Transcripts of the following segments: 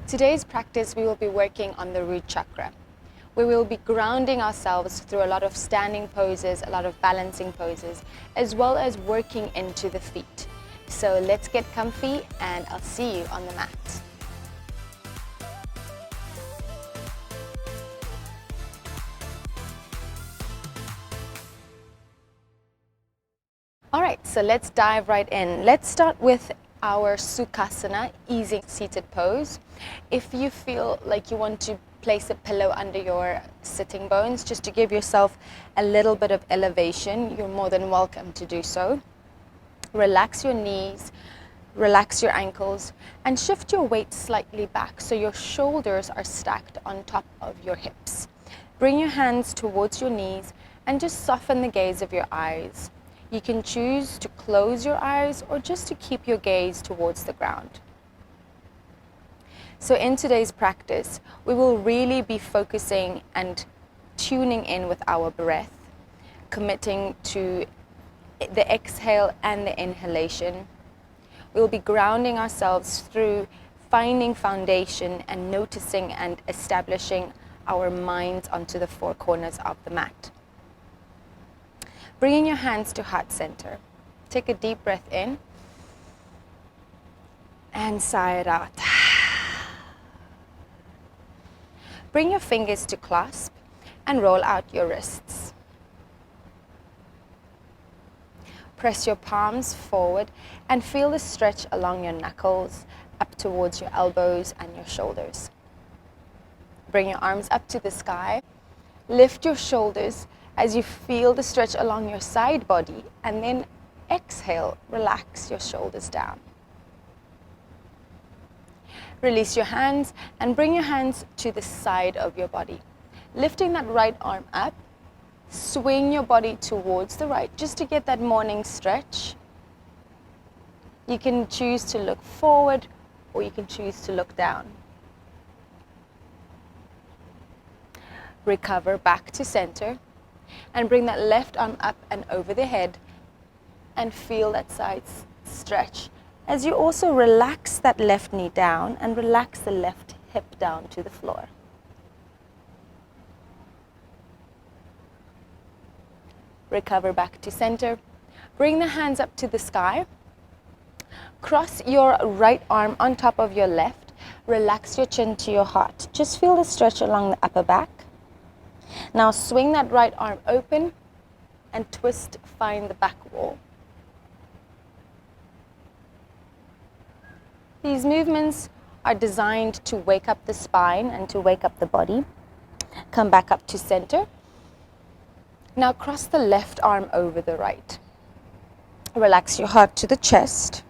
Today's practice, we will be working on the root chakra. We will be grounding ourselves through a lot of standing poses, a lot of balancing poses, as well as working into the feet. So let's get comfy and I'll see you on the mat. All right, so let's dive right in. Let's start with our Sukhasana, easy seated pose. If you feel like you want to place a pillow under your sitting bones, just to give yourself a little bit of elevation, you're more than welcome to do so. Relax your knees, relax your ankles, and shift your weight slightly back so your shoulders are stacked on top of your hips. Bring your hands towards your knees and just soften the gaze of your eyes. You can choose to close your eyes or just to keep your gaze towards the ground. So in today's practice, we will really be focusing and tuning in with our breath, committing to the exhale and the inhalation. We'll be grounding ourselves through finding foundation and noticing and establishing our minds onto the four corners of the mat. Bringing your hands to heart center. Take a deep breath in and sigh it out. Bring your fingers to clasp and roll out your wrists. Press your palms forward and feel the stretch along your knuckles, up towards your elbows and your shoulders. Bring your arms up to the sky. Lift your shoulders as you feel the stretch along your side body, and then exhale, relax your shoulders down. Release your hands and bring your hands to the side of your body. Lifting that right arm up, swing your body towards the right just to get that morning stretch. You can choose to look forward or you can choose to look down. Recover back to center and bring that left arm up and over the head and feel that side stretch as you also relax that left knee down and relax the left hip down to the floor. Recover back to center. Bring the hands up to the sky. Cross your right arm on top of your left. Relax your chin to your heart. Just feel the stretch along the upper back. Now swing that right arm open and twist, find the back wall. These movements are designed to wake up the spine and to wake up the body. Come back up to center. Now cross the left arm over the right. Relax your heart to the chest.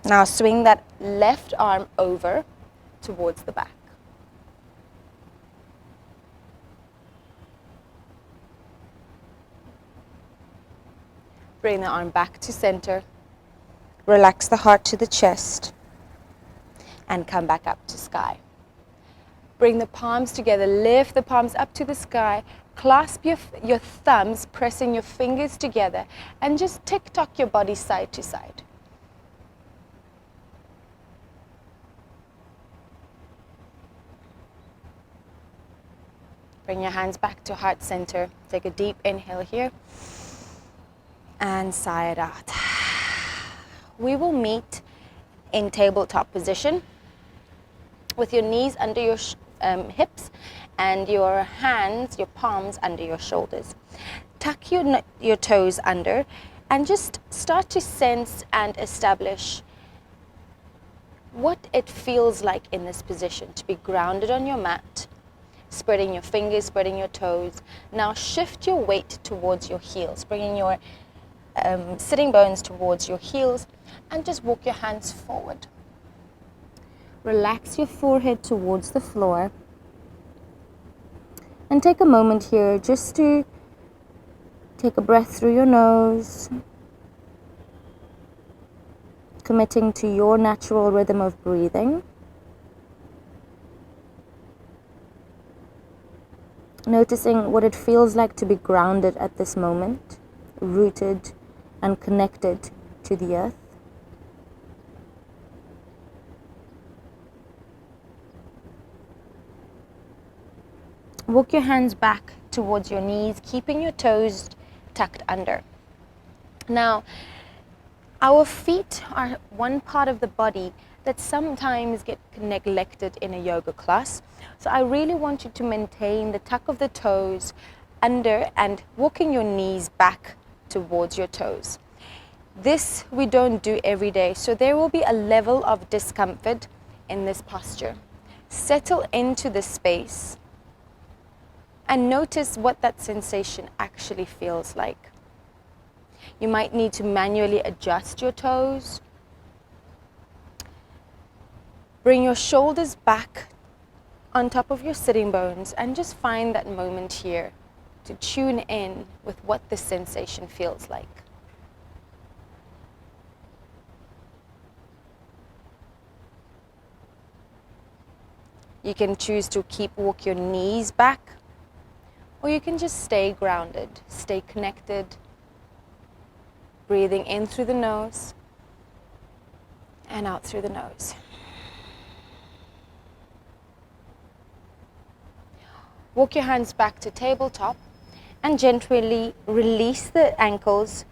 Now swing that left arm over towards the back. Bring the arm back to center. Relax the heart to the chest. And come back up to sky. Bring the palms together. Lift the palms up to the sky. Clasp your thumbs, pressing your fingers together. And just tick-tock your body side to side. Bring your hands back to heart center. Take a deep inhale here. And sigh it out. We will meet in tabletop position with your knees under your hips and your hands, your palms under your shoulders. Tuck your toes under and just start to sense and establish what it feels like in this position to be grounded on your mat, spreading your fingers, spreading your toes. Now shift your weight towards your heels, bringing your sitting bones towards your heels and just walk your hands forward. Relax your forehead towards the floor and take a moment here just to take a breath through your nose, committing to your natural rhythm of breathing. Noticing what it feels like to be grounded at this moment, rooted and connected to the earth. Walk your hands back towards your knees, keeping your toes tucked under. Now, our feet are one part of the body that sometimes get neglected in a yoga class. So I really want you to maintain the tuck of the toes under and walking your knees back towards your toes. This we don't do every day, so there will be a level of discomfort in this posture. Settle into this space and notice what that sensation actually feels like. You might need to manually adjust your toes. Bring your shoulders back on top of your sitting bones and just find that moment here to tune in with what this sensation feels like. You can choose to walk your knees back, or you can just stay grounded, stay connected, breathing in through the nose and out through the nose. Walk your hands back to tabletop and gently release the ankles,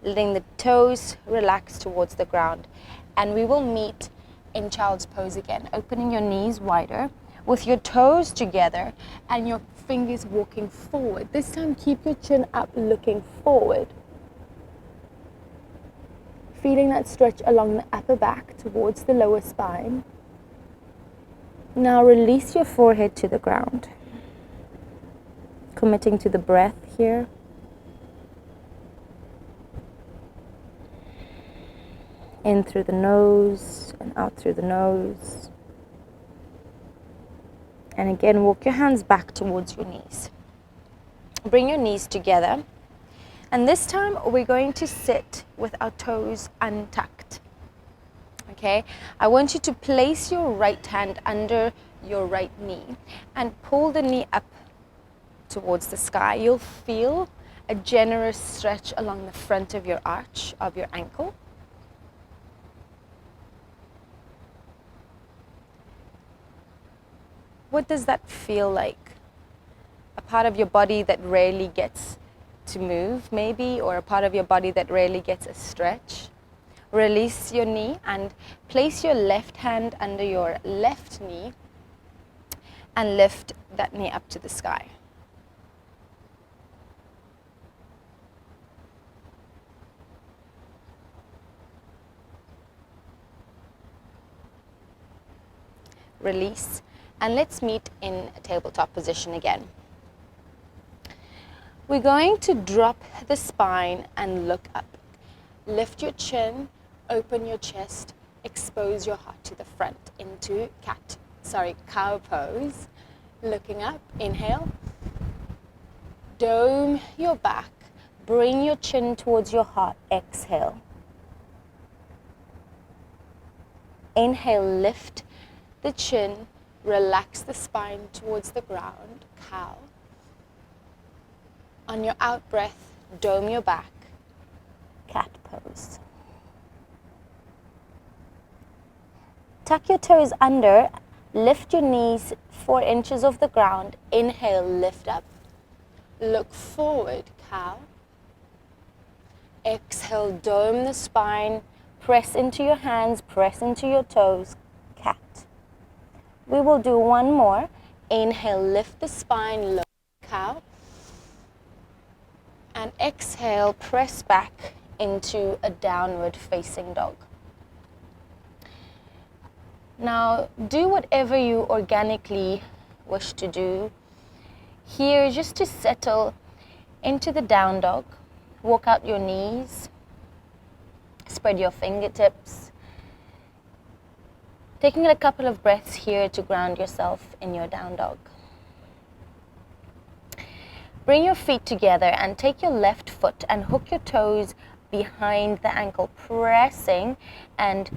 letting the toes relax towards the ground. And we will meet in child's pose again, opening your knees wider with your toes together and your fingers walking forward. This time keep your chin up, looking forward. Feeling that stretch along the upper back towards the lower spine. Now release your forehead to the ground. Committing to the breath here. In through the nose and out through the nose. And again, walk your hands back towards your knees. Bring your knees together. And this time we're going to sit with our toes untucked. Okay? I want you to place your right hand under your right knee and pull the knee up towards the sky. You'll feel a generous stretch along the front of your arch of your ankle. What does that feel like? A part of your body that rarely gets to move, maybe, or a part of your body that rarely gets a stretch. Release your knee and place your left hand under your left knee and lift that knee up to the sky. Release, and let's meet in a tabletop position again. We're going to drop the spine and look up. Lift your chin, open your chest, expose your heart to the front into cow pose. Looking up, inhale. Dome your back, bring your chin towards your heart, exhale. Inhale, lift the chin, relax the spine towards the ground, cow. On your out breath, dome your back, cat pose. Tuck your toes under, lift your knees 4 inches off the ground, inhale, lift up. Look forward, cow. Exhale, dome the spine, press into your hands, press into your toes, cat. We will do one more. Inhale, lift the spine, low, cow. And exhale, press back into a downward facing dog. Now, do whatever you organically wish to do. Here, just to settle into the down dog, walk out your knees, spread your fingertips. Taking a couple of breaths here to ground yourself in your down dog. Bring your feet together and take your left foot and hook your toes behind the ankle, pressing and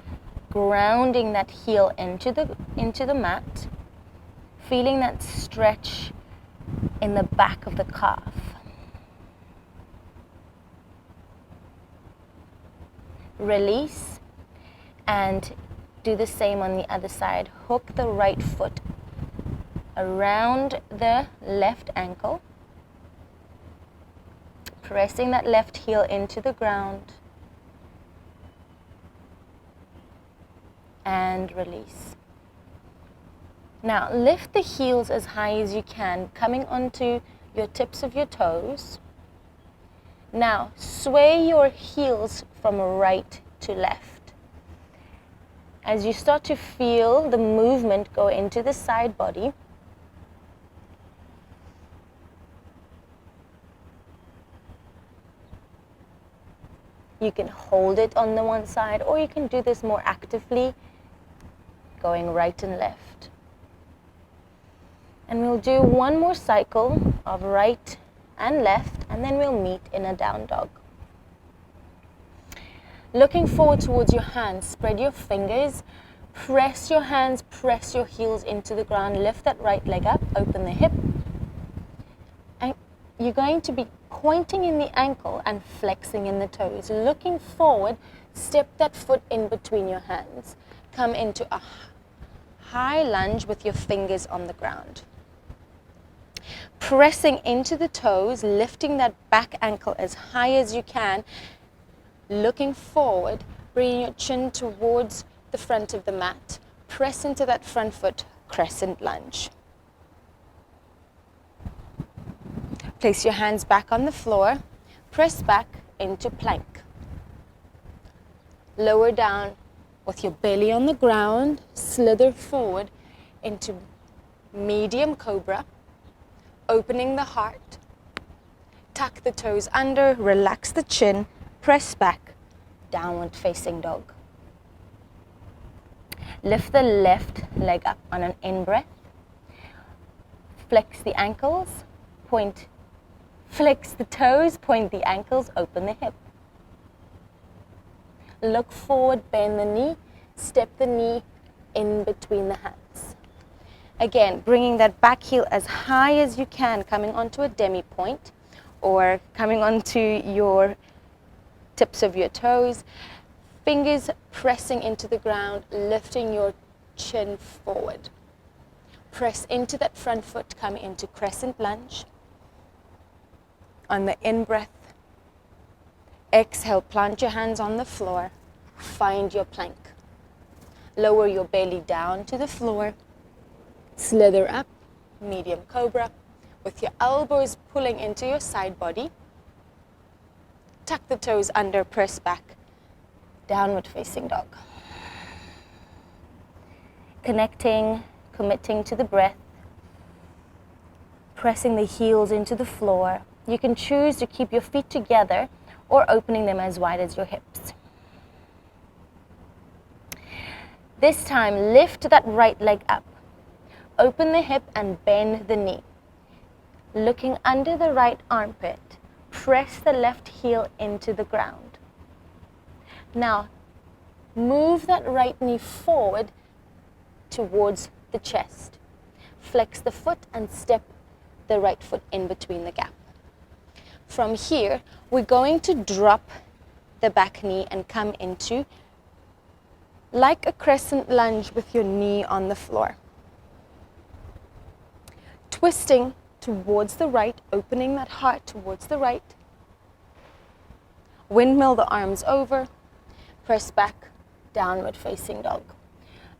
grounding that heel into the mat, feeling that stretch in the back of the calf. Release and do the same on the other side. Hook the right foot around the left ankle, pressing that left heel into the ground, and release. Now lift the heels as high as you can, coming onto your tips of your toes. Now sway your heels from right to left. As you start to feel the movement go into the side body, you can hold it on the one side, or you can do this more actively, going right and left. And we'll do one more cycle of right and left, and then we'll meet in a down dog. Looking forward towards your hands, spread your fingers, press your hands, press your heels into the ground, lift that right leg up, open the hip. And you're going to be pointing in the ankle and flexing in the toes. Looking forward, step that foot in between your hands. Come into a high lunge with your fingers on the ground. Pressing into the toes, lifting that back ankle as high as you can. Looking forward, bringing your chin towards the front of the mat. Press into that front foot, crescent lunge. Place your hands back on the floor. Press back into plank. Lower down with your belly on the ground. Slither forward into medium cobra. Opening the heart. Tuck the toes under, relax the chin. Press back, downward facing dog. Lift the left leg up on an in-breath. Flex the ankles, point, flex the toes, point the ankles, open the hip. Look forward, bend the knee, step the knee in between the hands. Again, bringing that back heel as high as you can, coming onto a demi-point or coming onto your tips of your toes, fingers pressing into the ground, lifting your chin forward. Press into that front foot, come into crescent lunge. On the in-breath, exhale, plant your hands on the floor, find your plank. Lower your belly down to the floor, slither up, medium cobra, with your elbows pulling into your side body. Tuck the toes under, press back, downward facing dog. Connecting, committing to the breath, pressing the heels into the floor. You can choose to keep your feet together or opening them as wide as your hips. This time, lift that right leg up. Open the hip and bend the knee. Looking under the right armpit, press the left heel into the ground. Now, move that right knee forward towards the chest. Flex the foot and step the right foot in between the gap. From here, we're going to drop the back knee and come into like a crescent lunge with your knee on the floor. Twisting towards the right, opening that heart towards the right. Windmill the arms over, press back, downward facing dog.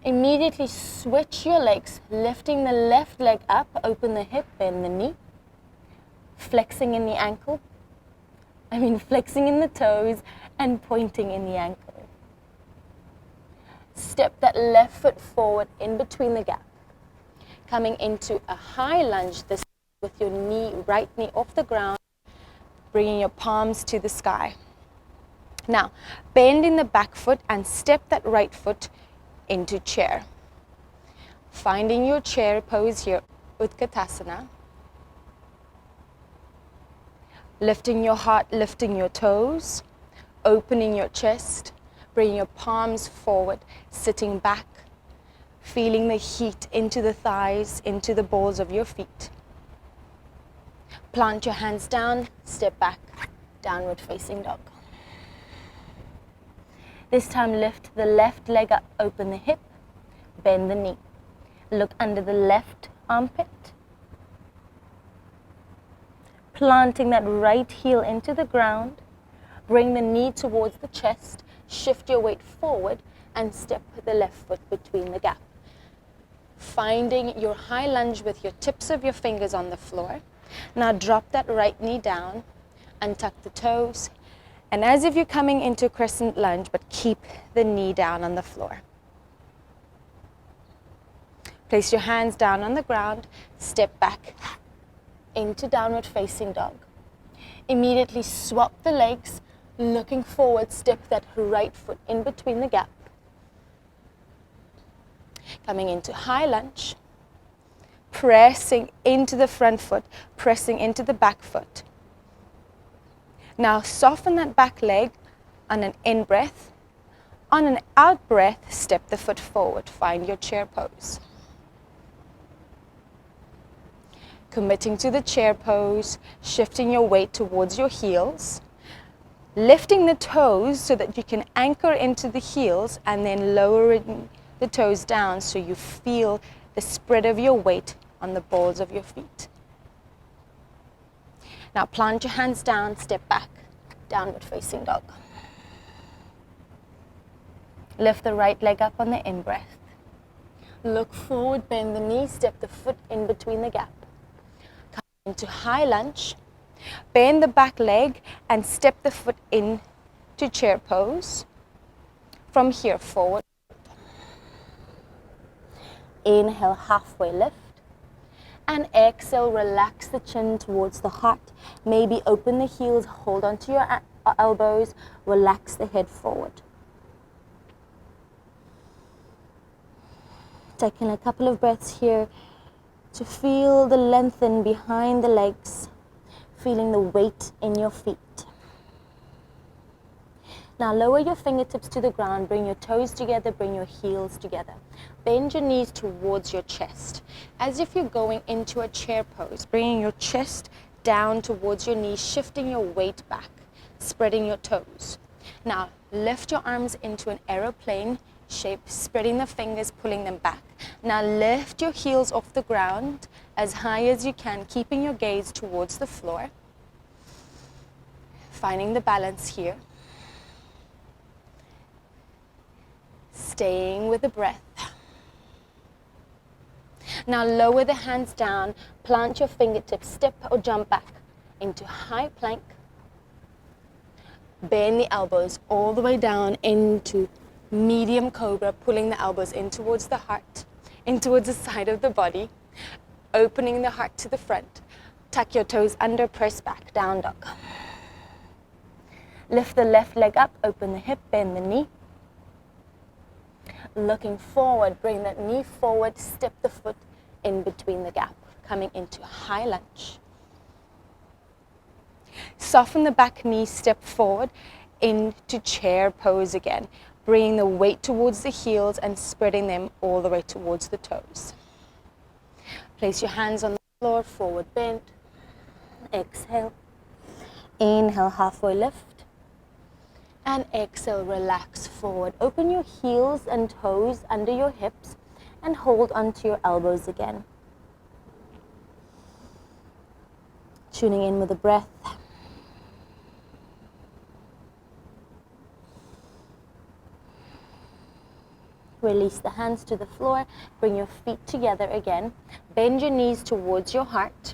Immediately switch your legs, lifting the left leg up, open the hip, bend the knee. Flexing in the ankle, flexing in the toes and pointing in the ankle. Step that left foot forward in between the gap. Coming into a high lunge, this with your knee, right knee off the ground, bringing your palms to the sky. Now, bend in the back foot and step that right foot into chair. Finding your chair pose here, Utkatasana. Lifting your heart, lifting your toes, opening your chest, bringing your palms forward, sitting back, feeling the heat into the thighs, into the balls of your feet. Plant your hands down, step back, downward facing dog. This time lift the left leg up, open the hip, bend the knee. Look under the left armpit. Planting that right heel into the ground. Bring the knee towards the chest. Shift your weight forward and step the left foot between the gap. Finding your high lunge with your tips of your fingers on the floor. Now drop that right knee down and tuck the toes. And as if you're coming into crescent lunge, but keep the knee down on the floor. Place your hands down on the ground, step back into downward facing dog. Immediately swap the legs, looking forward, step that right foot in between the gap. Coming into high lunge, pressing into the front foot, pressing into the back foot. Now soften that back leg on an in breath. On an out breath, step the foot forward, find your chair pose. Committing to the chair pose, shifting your weight towards your heels, lifting the toes so that you can anchor into the heels and then lowering the toes down so you feel the spread of your weight on the balls of your feet. Now plant your hands down, step back, downward facing dog. Lift the right leg up on the in-breath. Look forward, bend the knee, step the foot in between the gap. Come into high lunge, bend the back leg and step the foot in to chair pose. From here, forward. Inhale, halfway lift. And exhale, relax the chin towards the heart. Maybe open the heels, hold onto your elbows, relax the head forward. Taking a couple of breaths here to feel the lengthen behind the legs, feeling the weight in your feet. Now lower your fingertips to the ground, bring your toes together, bring your heels together. Bend your knees towards your chest, as if you're going into a chair pose, bringing your chest down towards your knees, shifting your weight back, spreading your toes. Now lift your arms into an aeroplane shape, spreading the fingers, pulling them back. Now lift your heels off the ground as high as you can, keeping your gaze towards the floor. Finding the balance here. Staying with the breath. Now lower the hands down, plant your fingertips, step or jump back into high plank. Bend the elbows all the way down into medium cobra, pulling the elbows in towards the heart, in towards the side of the body, opening the heart to the front. Tuck your toes under, press back, down dog. Lift the left leg up, open the hip, bend the knee. Looking forward, bring that knee forward, step the foot in between the gap, coming into high lunge. Soften the back knee, step forward into chair pose again, bringing the weight towards the heels and spreading them all the way towards the toes. Place your hands on the floor, forward bend. Exhale. Inhale, halfway lift. And exhale, relax forward. Open your heels and toes under your hips and hold onto your elbows again. Tuning in with the breath. Release the hands to the floor. Bring your feet together again. Bend your knees towards your heart.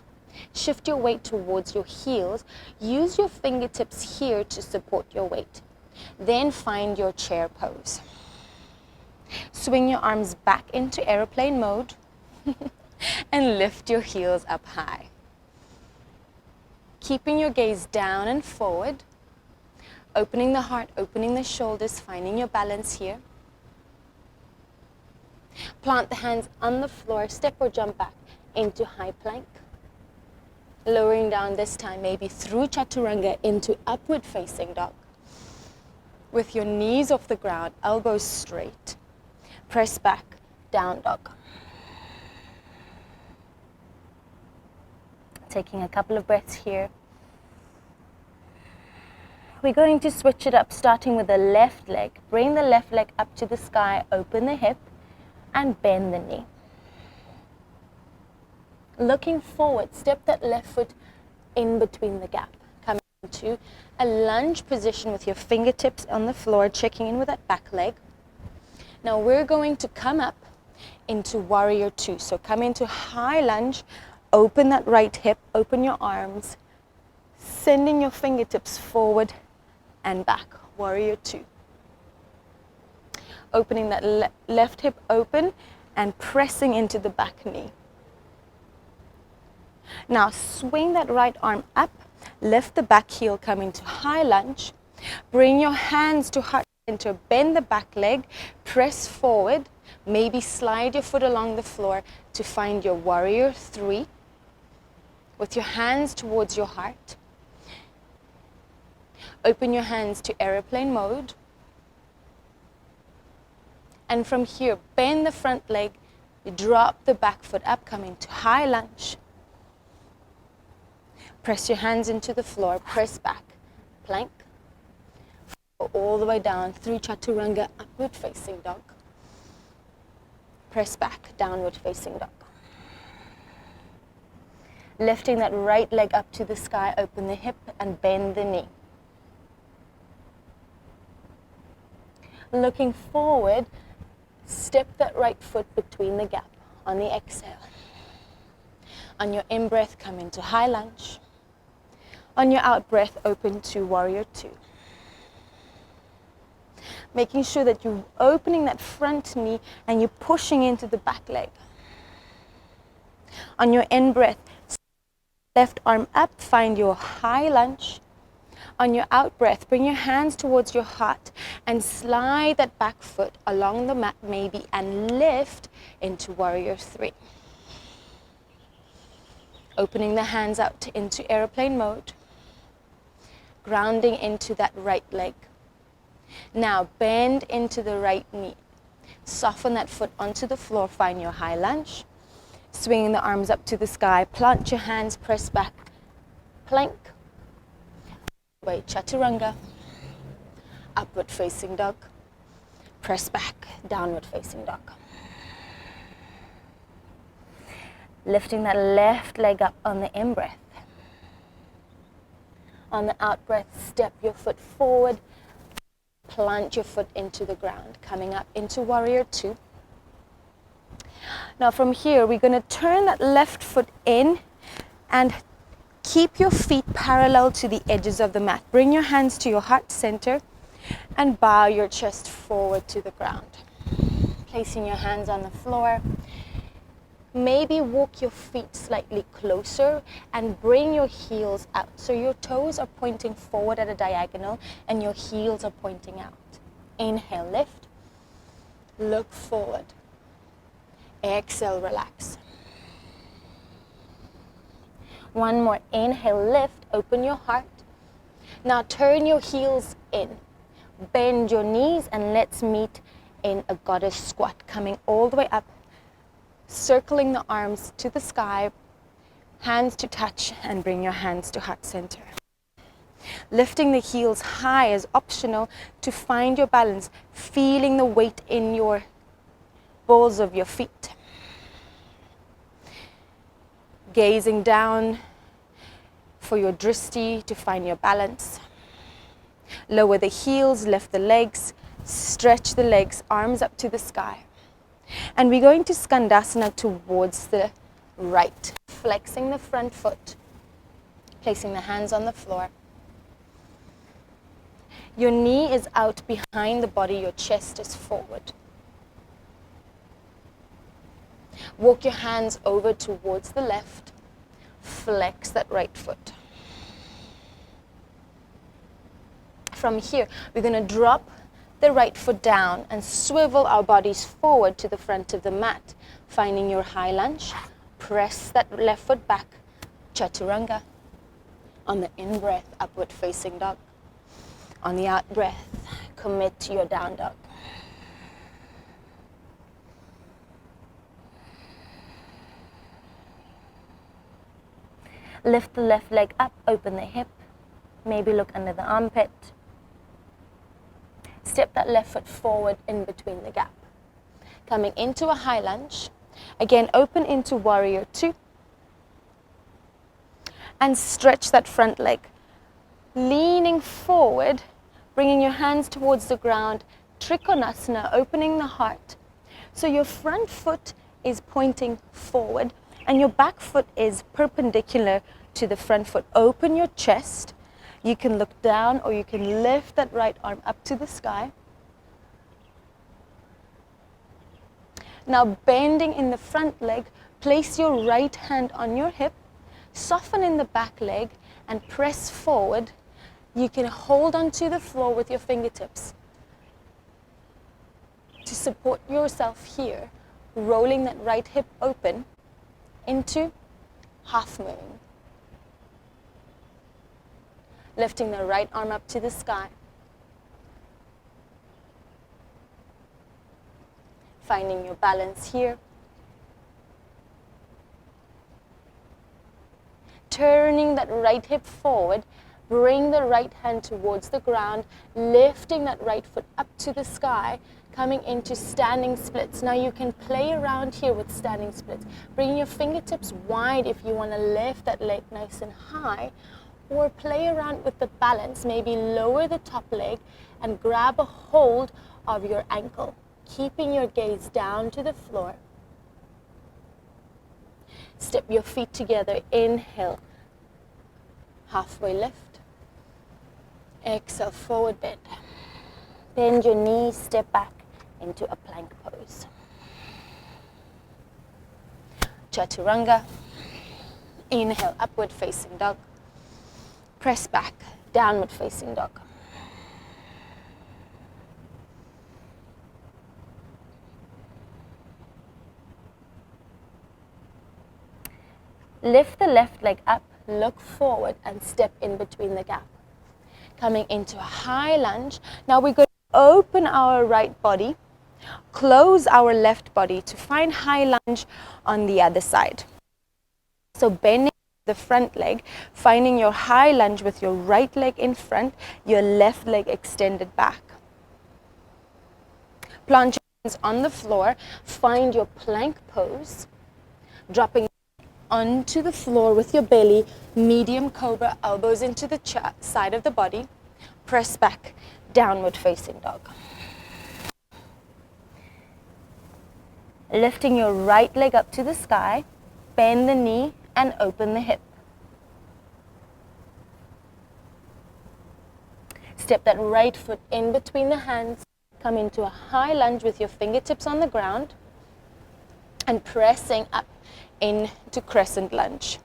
Shift your weight towards your heels. Use your fingertips here to support your weight. Then find your chair pose. Swing your arms back into airplane mode and lift your heels up high. Keeping your gaze down and forward, opening the heart, opening the shoulders, finding your balance here. Plant the hands on the floor, step or jump back into high plank. Lowering down this time, maybe through chaturanga into upward facing dog. With your knees off the ground, elbows straight. Press back, down dog. Taking a couple of breaths here. We're going to switch it up, starting with the left leg. Bring the left leg up to the sky, open the hip, and bend the knee. Looking forward, step that left foot in between the gap. Coming into a lunge position with your fingertips on the floor, checking in with that back leg. Now we're going to come up into warrior two. So come into high lunge, open that right hip, open your arms, sending your fingertips forward and back, warrior two. Opening that left hip open and pressing into the back knee. Now swing that right arm up, lift the back heel, come into high lunge, bring your hands to heart center, bend the back leg, press forward, maybe slide your foot along the floor to find your warrior three with your hands towards your heart. Open your hands to airplane mode. And from here, bend the front leg, drop the back foot up, coming to high lunge. Press your hands into the floor, press back, plank. Go all the way down through chaturanga, upward facing dog. Press back, downward facing dog. Lifting that right leg up to the sky, open the hip and bend the knee. Looking forward, step that right foot between the gap on the exhale. On your in-breath, come into high lunge. On your out-breath, open to warrior two. Making sure that you're opening that front knee and you're pushing into the back leg. On your in-breath, left arm up, find your high lunge. On your out-breath, bring your hands towards your heart and slide that back foot along the mat maybe and lift into warrior three. Opening the hands out into airplane mode. Grounding into that right leg. Now bend into the right knee. Soften that foot onto the floor, find your high lunge. Swinging the arms up to the sky, plant your hands, press back, plank. Away, chaturanga, upward facing dog, press back, downward facing dog. Lifting that left leg up on the in-breath. On the out-breath, step your foot forward, plant your foot into the ground, coming up into warrior two. Now from here, we're going to turn that left foot in and keep your feet parallel to the edges of the mat. Bring your hands to your heart center and bow your chest forward to the ground. Placing your hands on the floor. Maybe walk your feet slightly closer and bring your heels out. So your toes are pointing forward at a diagonal and your heels are pointing out. Inhale, lift. Look forward. Exhale, relax. One more. Inhale, lift. Open your heart. Now turn your heels in. Bend your knees and let's meet in a goddess squat. Coming all the way up. Circling the arms to the sky. Hands to touch and bring your hands to heart center. Lifting the heels high is optional to find your balance. Feeling the weight in your balls of your feet. Gazing down for your dristi to find your balance. Lower the heels, lift the legs, stretch the legs, arms up to the sky. And we're going to Skandasana towards the right. Flexing the front foot, placing the hands on the floor. Your knee is out behind the body, your chest is forward. Walk your hands over towards the left. Flex that right foot. From here, we're going to drop the right foot down and swivel our bodies forward to the front of the mat. Finding your high lunge. Press that left foot back. Chaturanga. On the in-breath, upward facing dog. On the out-breath, commit to your down dog. Lift the left leg up, open the hip. Maybe look under the armpit. Step that left foot forward in between the gap. Coming into a high lunge. Again, open into warrior two. and stretch that front leg. Leaning forward, bringing your hands towards the ground, Trikonasana, opening the heart. So your front foot is pointing forward and your back foot is perpendicular to the front foot. Open your chest. You can look down or you can lift that right arm up to the sky. Now bending in the front leg, place your right hand on your hip, soften in the back leg and press forward. You can hold onto the floor with your fingertips to support yourself here, rolling that right hip open into half moon. Lifting the right arm up to the sky. Finding your balance here. Turning that right hip forward, bring the right hand towards the ground, lifting that right foot up to the sky, coming into standing splits. Now you can play around here with standing splits. Bring your fingertips wide if you want to lift that leg nice and high, or play around with the balance. Maybe lower the top leg and grab a hold of your ankle, keeping your gaze down to the floor. Step your feet together, inhale, halfway lift, exhale, forward bend. Bend your knees, step back into a plank pose. Chaturanga, inhale, upward facing dog. Press back, downward facing dog. Lift the left leg up, look forward and step in between the gap. Coming into a high lunge. Now we're going to open our right body, close our left body to find high lunge on the other side. So bending the front leg, finding your high lunge with your right leg in front, your left leg extended back. Plant your hands on the floor, find your plank pose, dropping onto the floor with your belly, medium cobra, elbows into the side of the body, press back, downward facing dog. Lifting your right leg up to the sky, bend the knee and open the hip. Step that right foot in between the hands, come into a high lunge with your fingertips on the ground and pressing up into crescent lunge.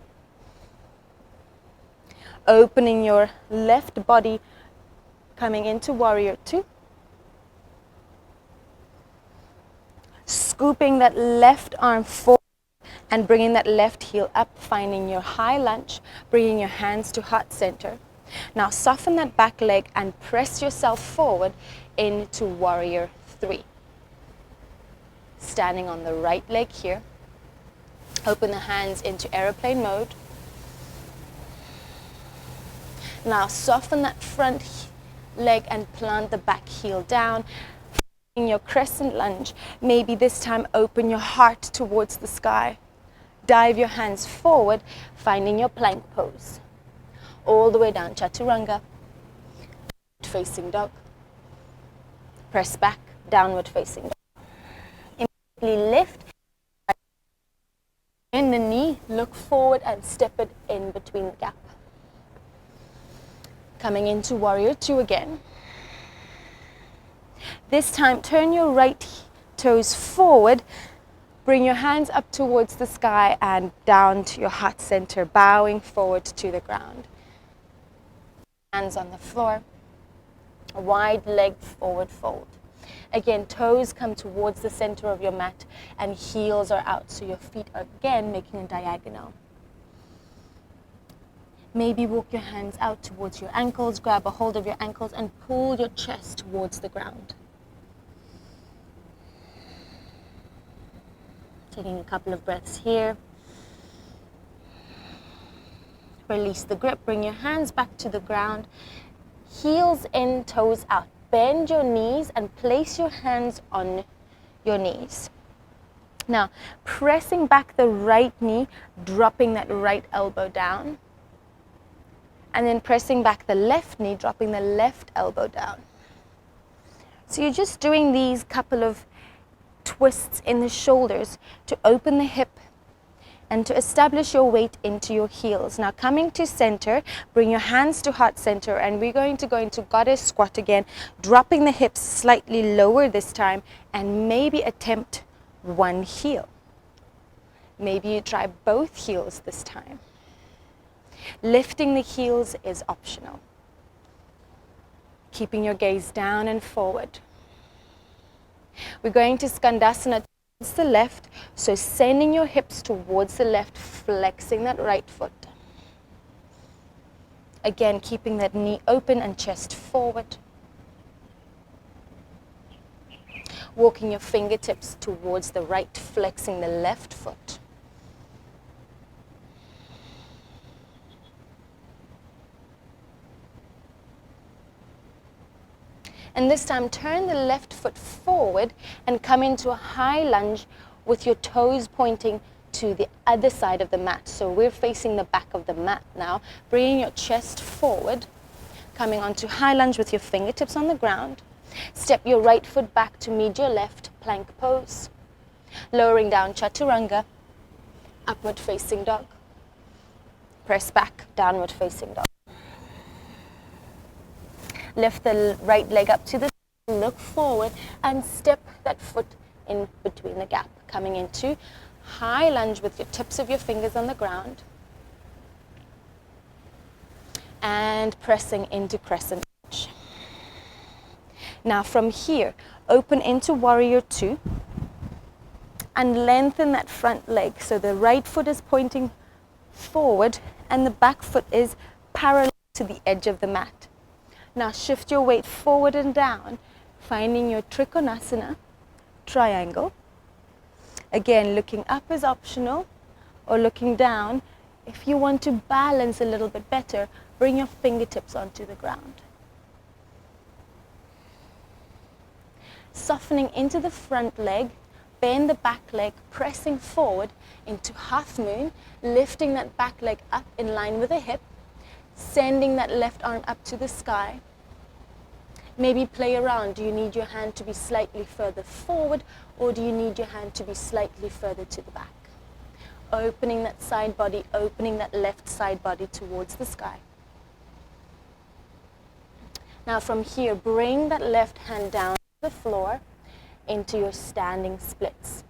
Opening your left body, coming into warrior two. Scooping that left arm forward and bringing that left heel up, finding your high lunge, bringing your hands to heart center. Now soften that back leg and press yourself forward into warrior three. Standing on the right leg here. Open the hands into airplane mode. Now soften that front leg and plant the back heel down. In your crescent lunge, maybe this time open your heart towards the sky. Dive your hands forward, finding your plank pose. All the way down, chaturanga, facing dog. Press back, downward facing dog. Immediately lift. Bend the knee, look forward and step it in between the gap. Coming into warrior two again. This time, turn your right toes forward, bring your hands up towards the sky and down to your heart center, bowing forward to the ground. Hands on the floor, a wide leg forward fold. Again, toes come towards the center of your mat and heels are out, so your feet are again making a diagonal. Maybe walk your hands out towards your ankles, grab a hold of your ankles and pull your chest towards the ground. Taking a couple of breaths here. Release the grip, bring your hands back to the ground. Heels in, toes out. Bend your knees and place your hands on your knees. Now, pressing back the right knee, dropping that right elbow down. And then pressing back the left knee, dropping the left elbow down. So you're just doing these couple of twists in the shoulders to open the hip and to establish your weight into your heels. Now coming to center, bring your hands to heart center, and we're going to go into goddess squat again, dropping the hips slightly lower this time, and maybe attempt one heel. Maybe you try both heels this time. Lifting the heels is optional. Keeping your gaze down and forward. We're going to Skandasana towards the left, so sending your hips towards the left, flexing that right foot. Again, keeping that knee open and chest forward. Walking your fingertips towards the right, flexing the left foot. And this time, turn the left foot forward and come into a high lunge with your toes pointing to the other side of the mat. So we're facing the back of the mat now, bringing your chest forward, coming onto high lunge with your fingertips on the ground. Step your right foot back to meet your left, plank pose. Lowering down, chaturanga, upward facing dog. Press back, downward facing dog. Lift the right leg up to the side, look forward, and step that foot in between the gap. Coming into high lunge with your tips of your fingers on the ground. And pressing into crescent lunge. Now from here, open into warrior two. And lengthen that front leg. So the right foot is pointing forward and the back foot is parallel to the edge of the mat. Now shift your weight forward and down, finding your Trikonasana, triangle. Again, looking up is optional, or looking down. If you want to balance a little bit better, bring your fingertips onto the ground. Softening into the front leg, bend the back leg, pressing forward into half moon, lifting that back leg up in line with the hip, sending that left arm up to the sky. Maybe play around. Do you need your hand to be slightly further forward, or do you need your hand to be slightly further to the back? Opening that side body, opening that left side body towards the sky. Now from here, bring that left hand down to the floor into your standing splits.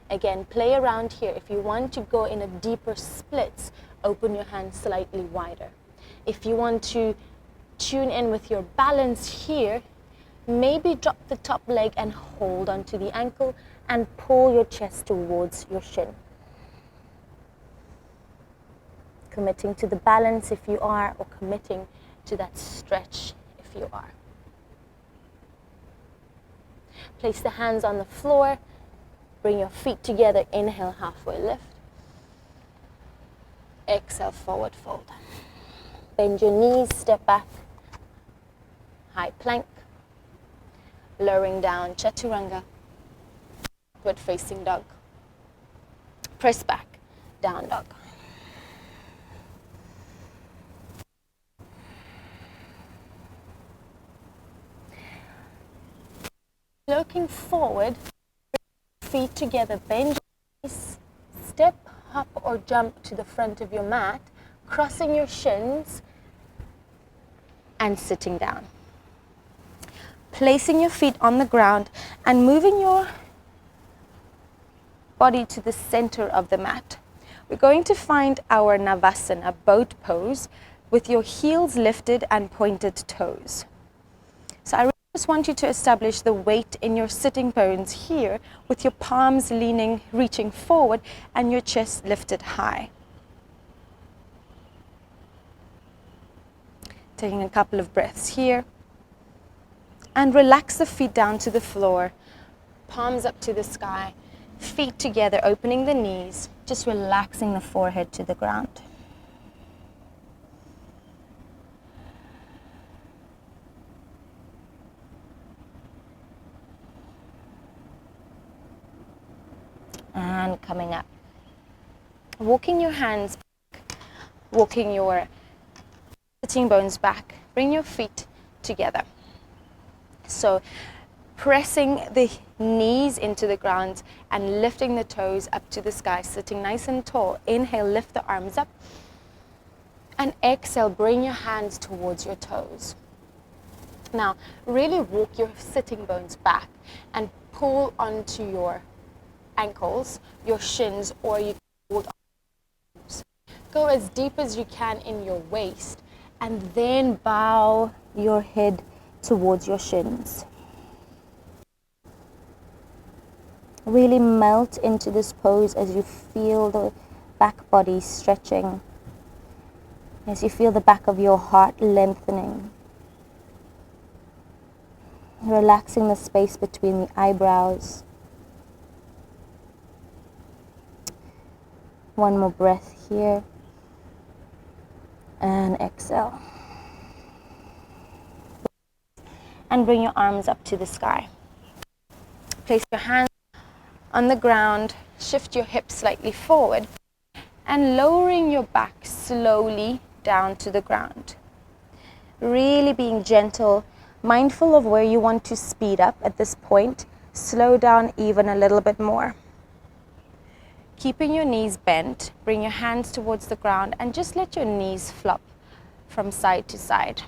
Again, play around here. If you want to go in a deeper splits, open your hand slightly wider. If you want to tune in with your balance here, maybe drop the top leg and hold onto the ankle and pull your chest towards your shin. Committing to the balance if you are, or committing to that stretch if you are. Place the hands on the floor. Bring your feet together. Inhale, halfway lift. Exhale, forward fold. Bend your knees, step back. High plank. Lowering down, chaturanga. Upward facing dog. Press back, down dog. Looking forward, feet together, bend your knees, step, hop or jump to the front of your mat, crossing your shins and sitting down. Placing your feet on the ground and moving your body to the center of the mat. We're going to find our Navasana, boat pose, with your heels lifted and pointed toes. So I really just want you to establish the weight in your sitting bones here, with your palms leaning, reaching forward, and your chest lifted high. Taking a couple of breaths here. And relax the feet down to the floor, palms up to the sky, feet together, opening the knees, just relaxing the forehead to the ground. And coming up. Walking your hands back, walking your sitting bones back. Bring your feet together. So pressing the knees into the ground and lifting the toes up to the sky, sitting nice and tall. Inhale, lift the arms up. And exhale, bring your hands towards your toes. Now, really walk your sitting bones back and pull onto your ankles, your shins, or you can hold on. Go as deep as you can in your waist, and then bow your head towards your shins. Really melt into this pose as you feel the back body stretching, as you feel the back of your heart lengthening, relaxing the space between the eyebrows. One more breath here, and exhale. And bring your arms up to the sky. Place your hands on the ground, shift your hips slightly forward, and lowering your back slowly down to the ground. Really being gentle, mindful of where you want to speed up at this point. Slow down even a little bit more. Keeping your knees bent, bring your hands towards the ground and just let your knees flop from side to side.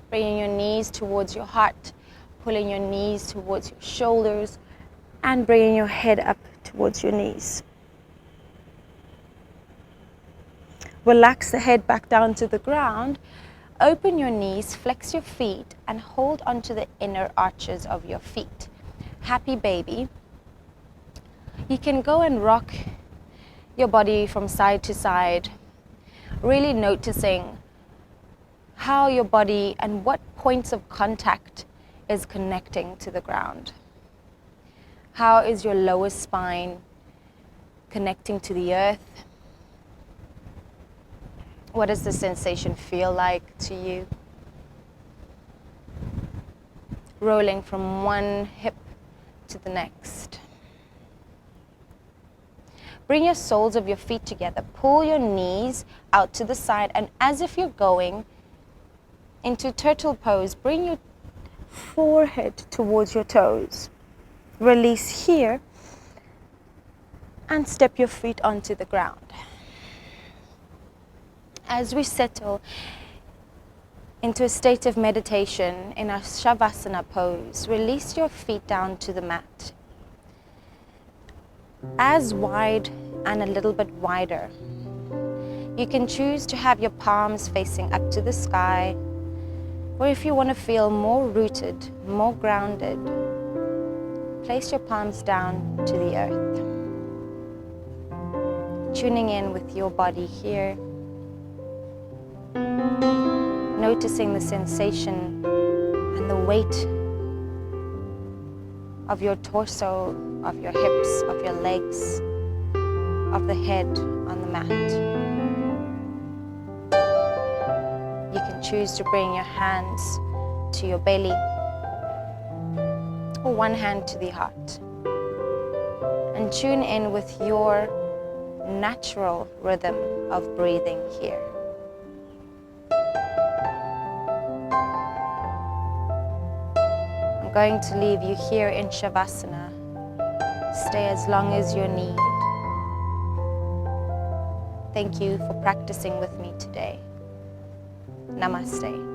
Bringing your knees towards your heart, pulling your knees towards your shoulders, and bringing your head up towards your knees. Relax the head back down to the ground. Open your knees, flex your feet, and hold onto the inner arches of your feet. Happy baby. You can go and rock your body from side to side, really noticing how your body and what points of contact is connecting to the ground. How is your lower spine connecting to the earth? What does the sensation feel like to you? Rolling from one hip to the next. Bring your soles of your feet together. Pull your knees out to the side, and as if you're going into turtle pose, bring your forehead towards your toes. Release here and step your feet onto the ground. As we settle into a state of meditation in our Shavasana pose, release your feet down to the mat. As wide and a little bit wider. You can choose to have your palms facing up to the sky, or if you want to feel more rooted, more grounded, place your palms down to the earth. Tuning in with your body here. Noticing the sensation and the weight of your torso, of your hips, of your legs, of the head on the mat. You can choose to bring your hands to your belly or one hand to the heart and tune in with your natural rhythm of breathing here. I'm going to leave you here in Shavasana. Stay as long as you need. Thank you for practicing with me today. Namaste.